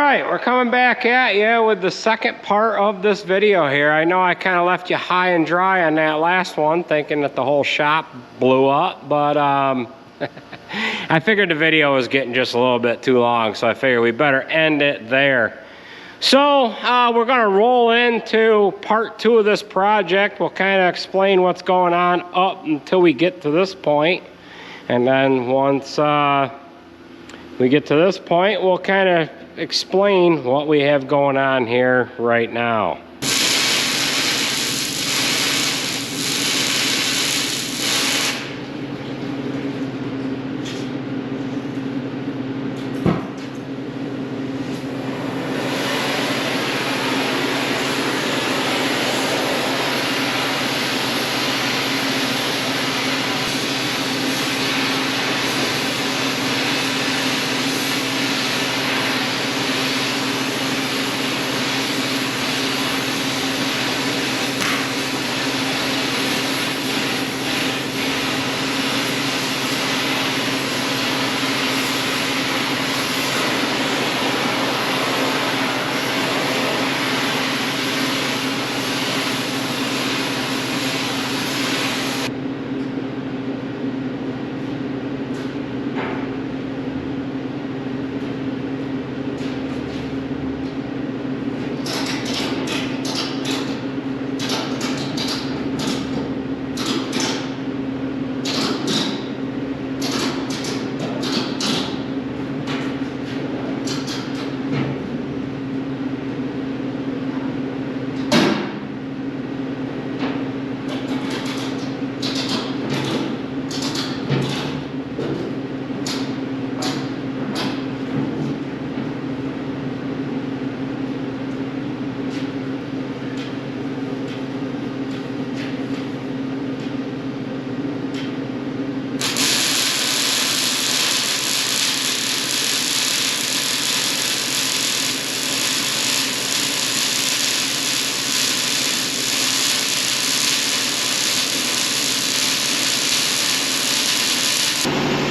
right, we're coming back at you with the second part of this video here. I know I kind of left you high and dry on that last one, thinking that the whole shop blew up, but I figured the video was getting just a little bit too long, so I figured we better end it there. So we're gonna roll into part 2 of this project. We'll kind of explain what's going on up until we get to this point. And then once we get to this point, we'll kind of explain what we have going on here right now.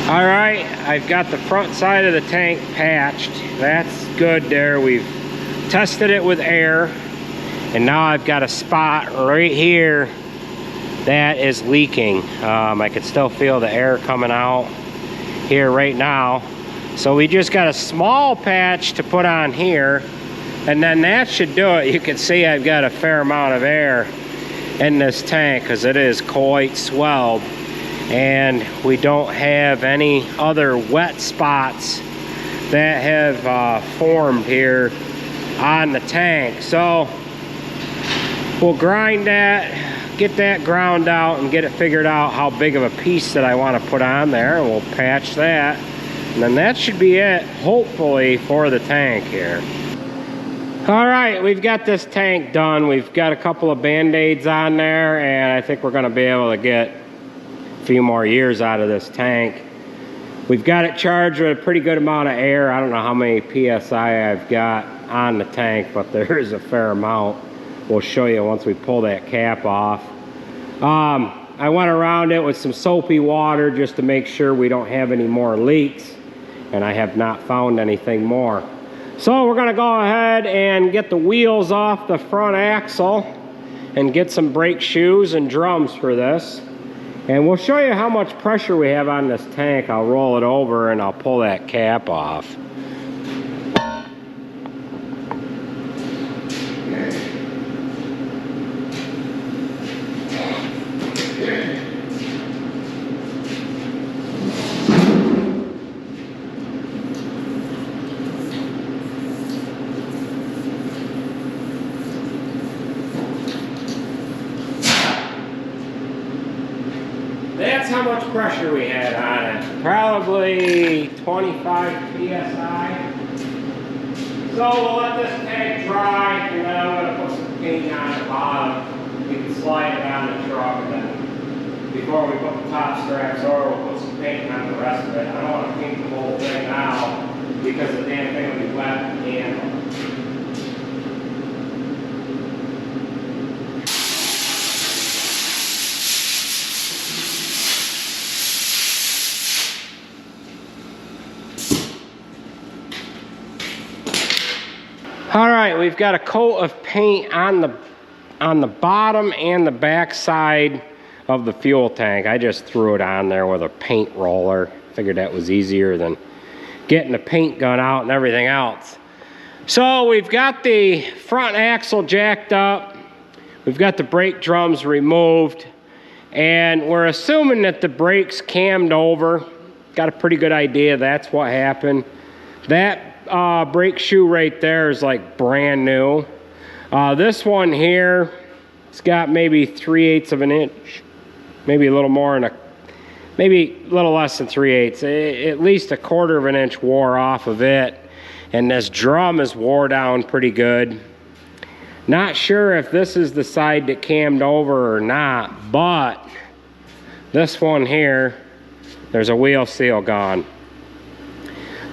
All right, I've got the front side of the tank patched. That's good there. We've tested it with air, and now I've got a spot right here that is leaking. I can still feel the air coming out here right now. So we just got a small patch to put on here, and then that should do it. You can see I've got a fair amount of air in this tank because it is quite swelled. And we don't have any other wet spots that have formed here on the tank. So we'll grind that, get that ground out, and get it figured out how big of a piece that I want to put on there. We'll patch that, and then that should be it, hopefully, for the tank here. All right, we've got this tank done. We've got a couple of Band-Aids on there, and I think we're going to be able to get few more years out of this tank. We've got it charged with a pretty good amount of air. I don't know how many PSI I've got on the tank, but there is a fair amount. We'll show you once we pull that cap off. I went around it with some soapy water just to make sure we don't have any more leaks, and I have not found anything more. So we're gonna go ahead and get the wheels off the front axle and get some brake shoes and drums for this. And we'll show you how much pressure we have on this tank. I'll roll it over and I'll pull that cap off. That's how much pressure we had on it. Probably 25 PSI. So we'll let this tank dry, and then I'm going to put some paint on the bottom. We can slide it on the truck, and then before we put the top straps over, we'll put some paint on the rest of it. I don't want to paint the whole thing now because the damn thing will be wet and handle. All right, we've got a coat of paint on the bottom and the back side of the fuel tank. I just threw it on there with a paint roller. Figured that was easier than getting the paint gun out and everything else. So we've got the front axle jacked up. We've got the brake drums removed. And we're assuming that the brakes cammed over. Got a pretty good idea that's what happened. That brake shoe right there is like brand new. This one here, it's got maybe 3/8 of an inch, maybe a little more, maybe a little less than 3/8, at least 1/4 of an inch wore off of it. And this drum is wore down pretty good. Not sure if this is the side that cammed over or not, but this one here, there's a wheel seal gone.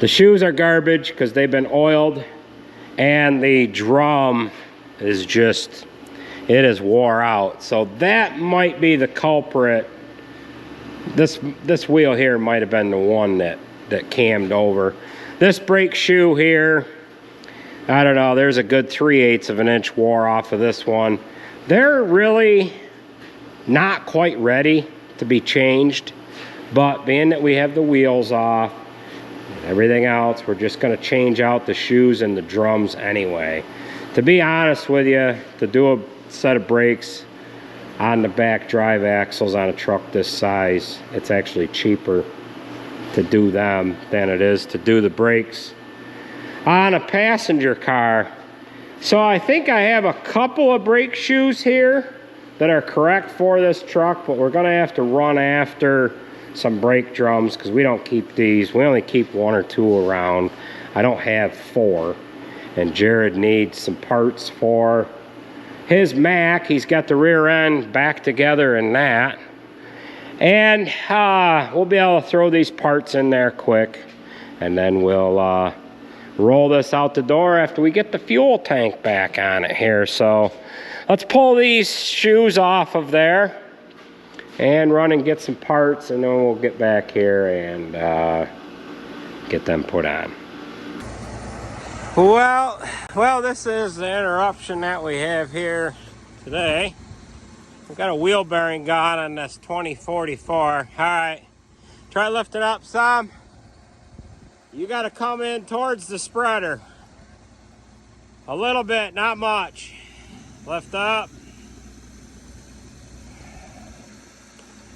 The shoes are garbage because they've been oiled, and the drum is just, it is wore out. So that might be the culprit. This wheel here might have been the one that cammed over. This brake shoe here, I don't know, there's a good 3/8 of an inch wore off of this one. They're really not quite ready to be changed, but being that we have the wheels off and everything else, we're just going to change out the shoes and the drums anyway. To be honest with you, to do a set of brakes on the back drive axles on a truck this size, it's actually cheaper to do them than it is to do the brakes on a passenger car. So I think I have a couple of brake shoes here that are correct for this truck, but we're gonna have to run after some brake drums because we don't keep these. We only keep 1 or 2 around. I don't have 4. And Jared needs some parts for his Mack. He's got the rear end back together in that. And we'll be able to throw these parts in there quick, and then we'll roll this out the door after we get the fuel tank back on it here. So let's pull these shoes off of there and run and get some parts, and then we'll get back here and get them put on. Well, this is the interruption that we have here today. We've got a wheel bearing gone on this 2044. All right, try lifting up some. You got to come in towards the spreader. A little bit, not much. Lift up.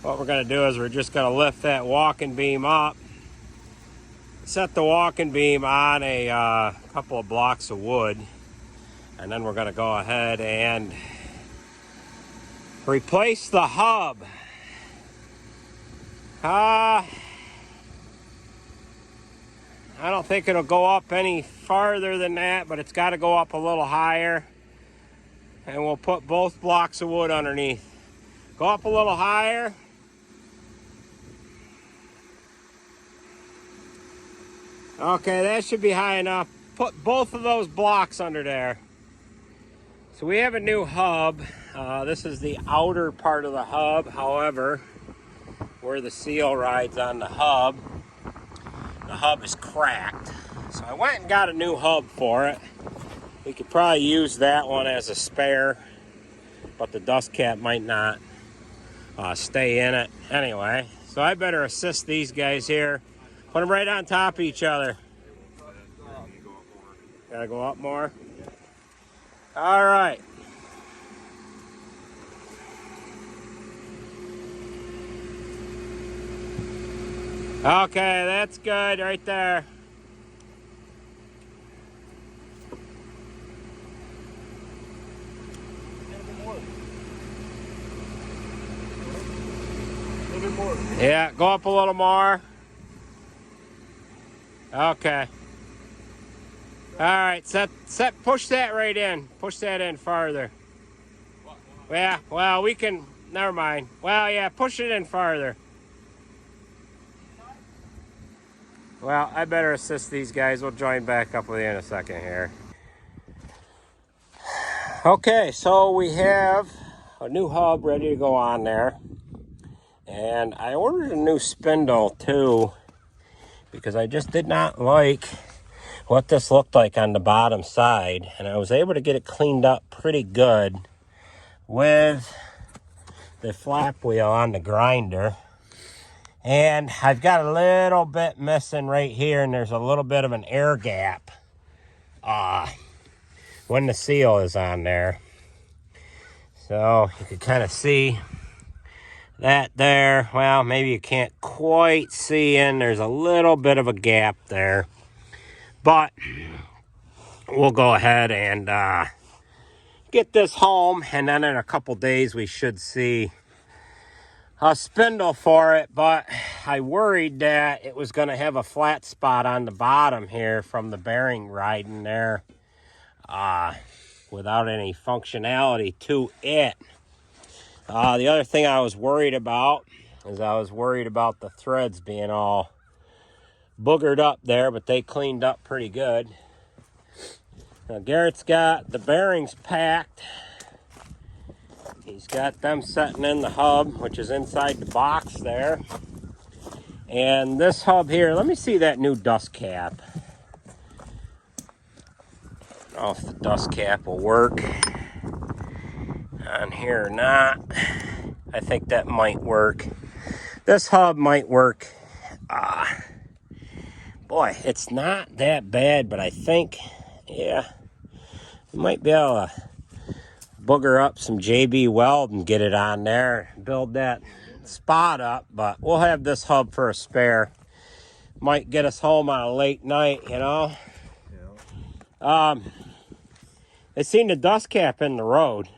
What we're going to do is we're just going to lift that walking beam up. Set the walking beam on a couple of blocks of wood. And then we're going to go ahead and replace the hub. I don't think it'll go up any farther than that, but it's got to go up a little higher. And we'll put both blocks of wood underneath. Go up a little higher. Okay, that should be high enough. Put both of those blocks under there. So we have a new hub. This is the outer part of the hub. However, where the seal rides on the hub is cracked. So I went and got a new hub for it. We could probably use that one as a spare, but the dust cap might not stay in it. Anyway, so I better assist these guys here. Put them right on top of each other. Gotta go up more. All right. Okay, that's good right there. Yeah, go up a little more. Okay. All right, push that right in. Push that in farther. Yeah, well, we can, never mind. Well, yeah, push it in farther. Well, I better assist these guys. We'll join back up with you in a second here. Okay, so we have a new hub ready to go on there. And I ordered a new spindle too, because I just did not like what this looked like on the bottom side, and I was able to get it cleaned up pretty good with the flap wheel on the grinder. And I've got a little bit missing right here, and there's a little bit of an air gap when the seal is on there. So you can kind of see that there. Well, maybe you can't quite see in. There's a little bit of a gap there. But we'll go ahead and get this home, and then in a couple days we should see a spindle for it. But I worried that it was going to have a flat spot on the bottom here from the bearing riding there without any functionality to it. The other thing I was worried about is I was worried about the threads being all boogered up there, but they cleaned up pretty good. Now Garrett's got the bearings packed. He's got them setting in the hub, which is inside the box there. And this hub here, let me see that new dust cap. I don't know if the dust cap will work on here or not. I think that might work. This hub might work. Boy, it's not that bad, but I think, yeah, you might be able to booger up some JB Weld and get it on there, build that spot up. But we'll have this hub for a spare. Might get us home on a late night, you know. Yeah. I seen the dust cap in the road.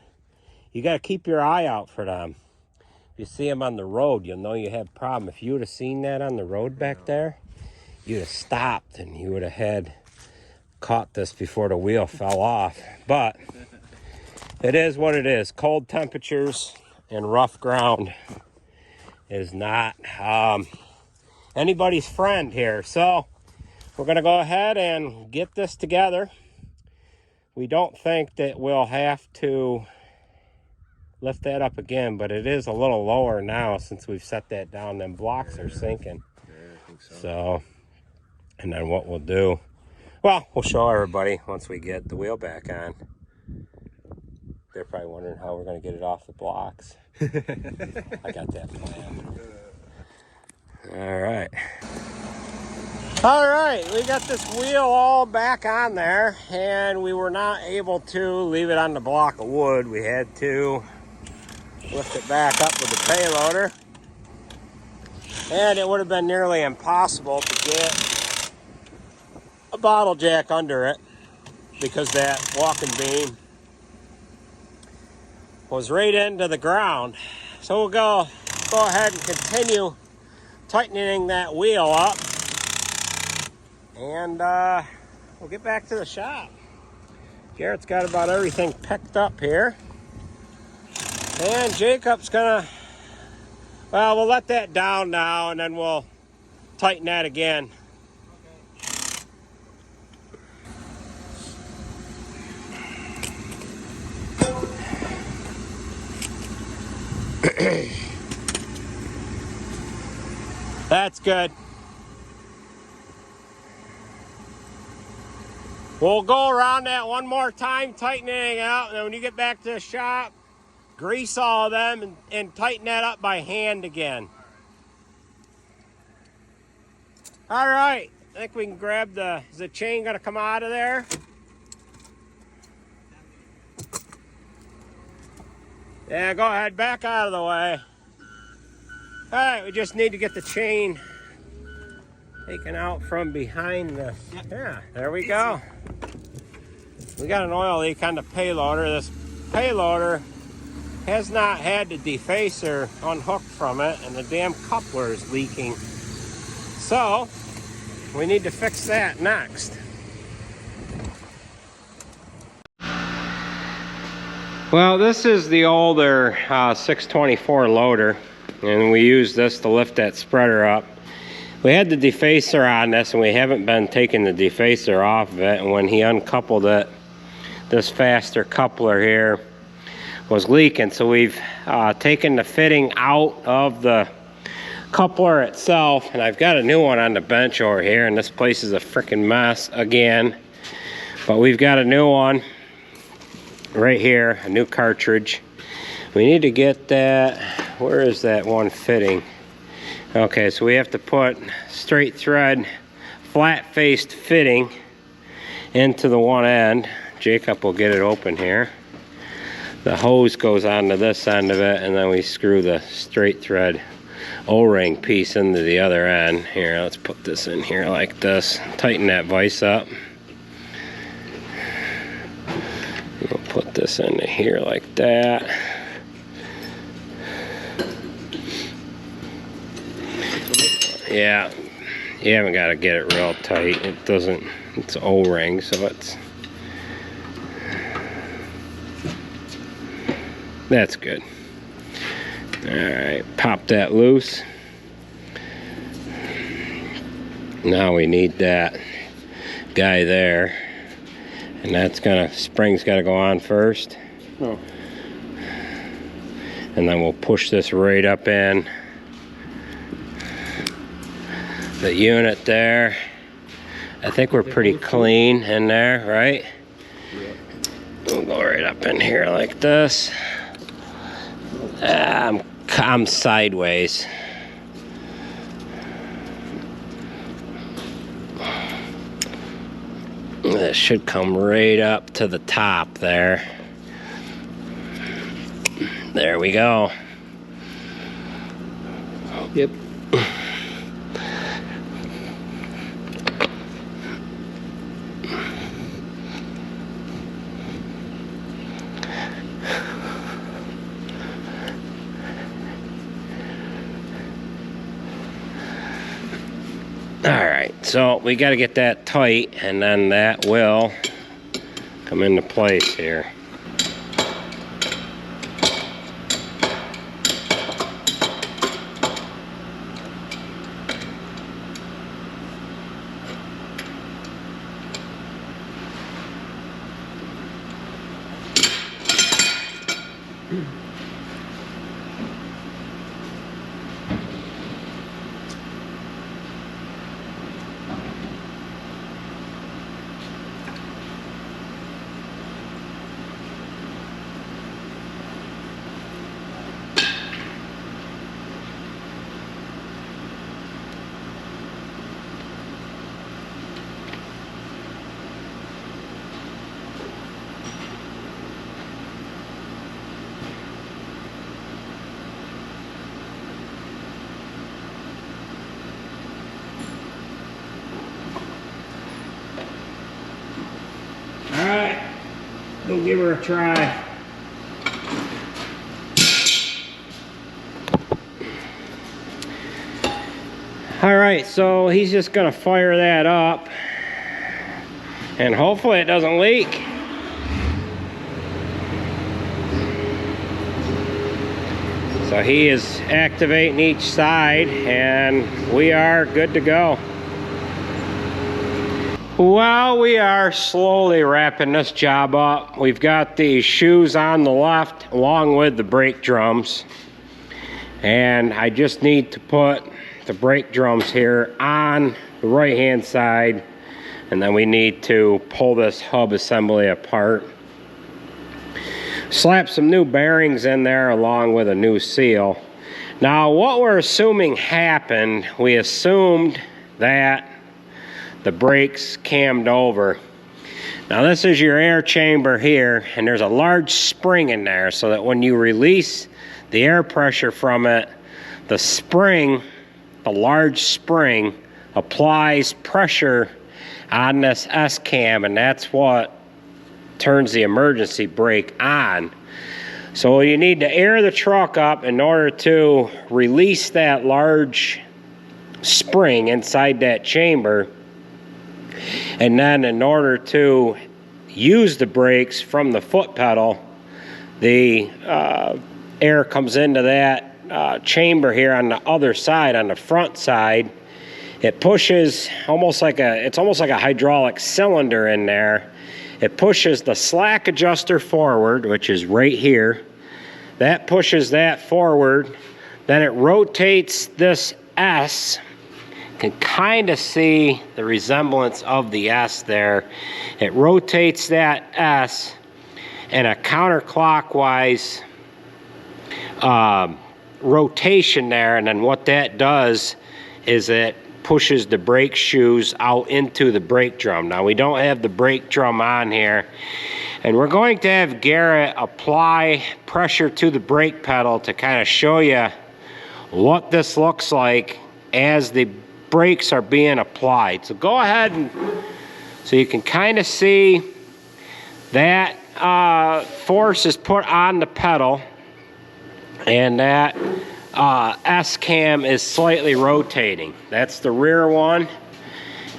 You got to keep your eye out for them. If you see them on the road, you'll know you have a problem. If you would have seen that on the road back there, you'd have stopped and you would have had caught this before the wheel fell off. But it is what it is. Cold temperatures and rough ground is not anybody's friend here. So we're going to go ahead and get this together. We don't think that we'll have to lift that up again, but it is a little lower now since we've set that down. Them blocks are sinking. Yeah, I think so. And then what we'll do, well, we'll show everybody once we get the wheel back on. They're probably wondering how we're going to get it off the blocks. I got that plan. All right, we got this wheel all back on there, and we were not able to leave it on the block of wood. We had to lift it back up with the payloader, and it would have been nearly impossible to get a bottle jack under it because that walking beam was right into the ground. So we'll go ahead and continue tightening that wheel up, and we'll get back to the shop. Garrett's got about everything picked up here, and Jacob's gonna, well, we'll let that down now and then we'll tighten that again. That's good. We'll go around that one more time, tightening it out, and then when you get back to the shop, grease all of them and tighten that up by hand again. All right, I think we can grab is the chain gonna come out of there? Yeah, go ahead, back out of the way. All right, we just need to get the chain taken out from behind the, yeah, there we go. We got an oil leak on the payloader. This payloader has not had the defacer unhooked from it, and the damn coupler is leaking. So we need to fix that next. Well, this is the older 624 loader, and we use this to lift that spreader up. We had the defacer on this, and we haven't been taking the defacer off of it, and when he uncoupled it, this faster coupler here was leaking. So we've taken the fitting out of the coupler itself, and I've got a new one on the bench over here, and this place is a freaking mess again. But we've got a new one right here, a new cartridge. We need to get that, where is that one fitting? Okay, so we have to put straight thread, flat-faced fitting into the one end. Jacob will get it open here. The hose goes onto this end of it, and then we screw the straight thread O-ring piece into the other end. Here, let's put this in here like this. Tighten that vise up. We'll put this into here like that. Yeah, you haven't got to get it real tight. It doesn't, it's O-ring, so that's good. Alright, pop that loose. Now we need that guy there. And that's spring's gotta go on first. Oh. And then we'll push this right up in the unit there. I think we're pretty clean in there, right? Yeah. We'll go right up in here like this. I'm sideways. This should come right up to the top there. There we go. Yep. Alright, so we got to get that tight, and then that will come into place here. Alright, we'll give her a try. Alright, so he's just going to fire that up, and hopefully it doesn't leak. So he is activating each side, and we are good to go. Well, we are slowly wrapping this job up. We've got the shoes on the left along with the brake drums. And I just need to put the brake drums here on the right hand side. And then we need to pull this hub assembly apart. Slap some new bearings in there along with a new seal. Now what we're assuming happened, we assumed that the brakes cammed over. Now this is your air chamber here, and there's a large spring in there so that when you release the air pressure from it, the spring, the large spring, applies pressure on this S-cam, and that's what turns the emergency brake on. So you need to air the truck up in order to release that large spring inside that chamber. And then in order to use the brakes from the foot pedal, the air comes into that chamber here on the other side, on the front side. It pushes it's almost like a hydraulic cylinder in there. It pushes the slack adjuster forward, which is right here. That pushes that forward. Then it rotates this S. Can kind of see the resemblance of the S there. It rotates that S in a counterclockwise rotation there, and then what that does is it pushes the brake shoes out into the brake drum. Now we don't have the brake drum on here, and we're going to have Garrett apply pressure to the brake pedal to kind of show you what this looks like as the brakes are being applied. So go ahead and so you can kind of see that force is put on the pedal, and that S-cam is slightly rotating. That's the rear one,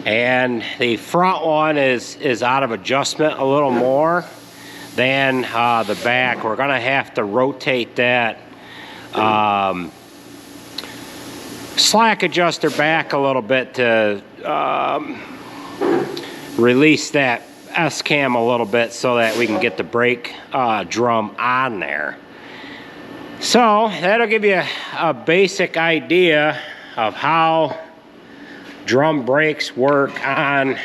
and the front one is out of adjustment a little more than the back. We're gonna have to rotate that slack adjuster back a little bit to release that S-cam a little bit so that we can get the brake drum on there. So that'll give you a basic idea of how drum brakes work on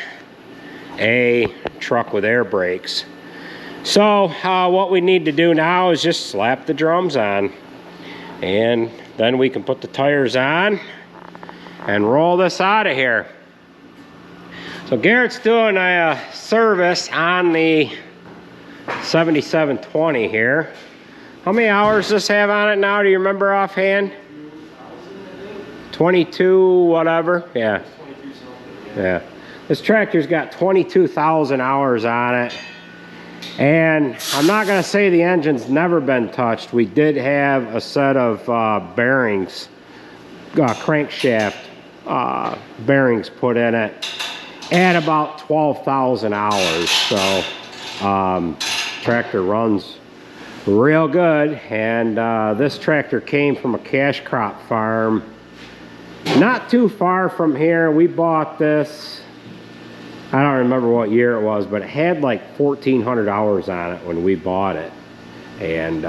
a truck with air brakes. So what we need to do now is just slap the drums on, and then we can put the tires on and roll this out of here. So Garrett's doing a service on the 7720 here. How many hours does this have on it now? Do you remember offhand? 22 whatever. Yeah. Yeah. This tractor's got 22,000 hours on it. And I'm not going to say the engine's never been touched. We did have a set of bearings, crankshaft bearings put in it at about 12,000 hours. So tractor runs real good. And this tractor came from a cash crop farm not too far from here. We bought this, I don't remember what year it was, but it had like 1,400 hours on it when we bought it. And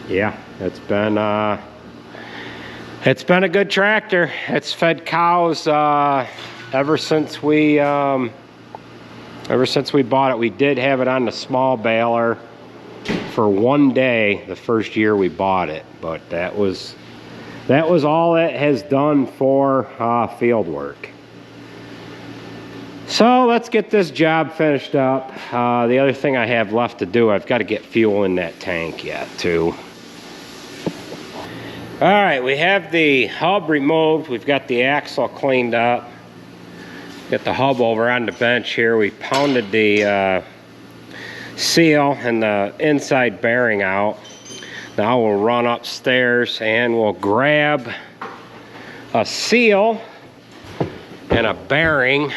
yeah, it's been a good tractor. It's fed cows ever since we bought it. We did have it on the small baler for one day the first year we bought it, but that was all it has done for field work. So let's get this job finished up. The other thing I have left to do, I've got to get fuel in that tank yet too. All right, we have the hub removed. We've got the axle cleaned up. Got the hub over on the bench here. We pounded the seal and the inside bearing out. Now we'll run upstairs and we'll grab a seal and a bearing.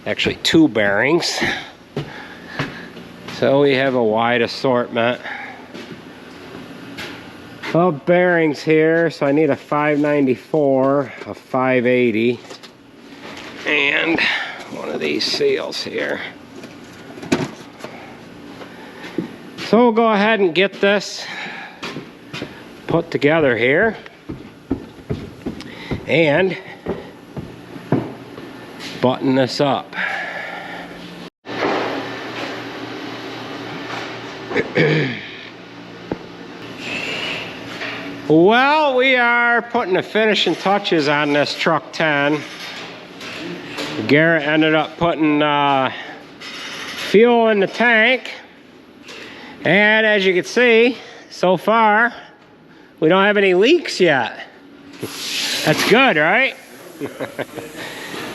Actually, two bearings. So we have a wide assortment of bearings here. So I need a 594, a 580, and one of these seals here. So we'll go ahead and get this put together here and button this up. Well, we are putting the finishing touches on this truck 10. Garrett ended up putting fuel in the tank, and as you can see, so far we don't have any leaks yet. That's good, right?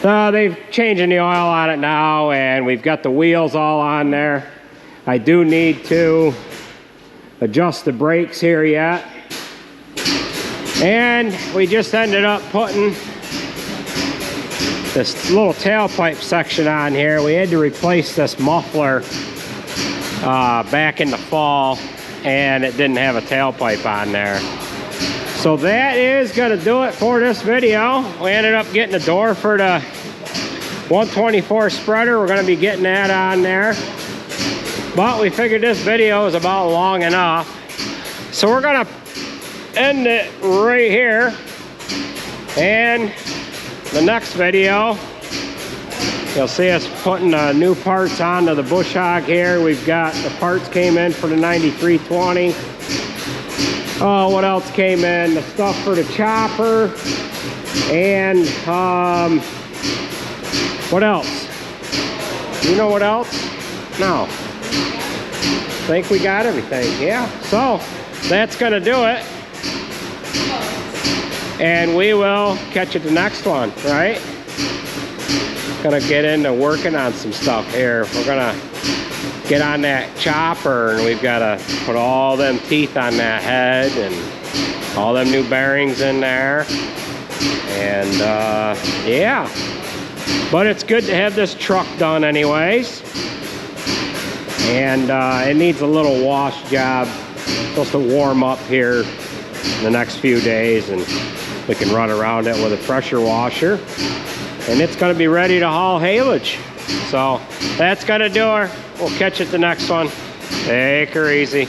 So they've changing the oil on it now, and we've got the wheels all on there. I do need to adjust the brakes here yet. And we just ended up putting this little tailpipe section on here. We had to replace this muffler back in the fall, and it didn't have a tailpipe on there. So that is going to do it for this video. We ended up getting the door for the 124 spreader. We're going to be getting that on there. But we figured this video is about long enough. So we're going to end it right here. And the next video, you'll see us putting new parts onto the bush hog here. We've got the parts came in for the 9320. Oh, what else came in? The stuff for the chopper. And what else? You know what else? No. I think we got everything. Yeah. So that's gonna do it. And we will catch you the next one, right? Gonna get into working on some stuff here. We're gonna get on that chopper, and we've got to put all them teeth on that head and all them new bearings in there. And yeah, but it's good to have this truck done anyways. And it needs a little wash job. It's supposed to warm up here in the next few days, and we can run around it with a pressure washer. And it's going to be ready to haul haylage. So that's going to do her. We'll catch you at the next one. Take her easy.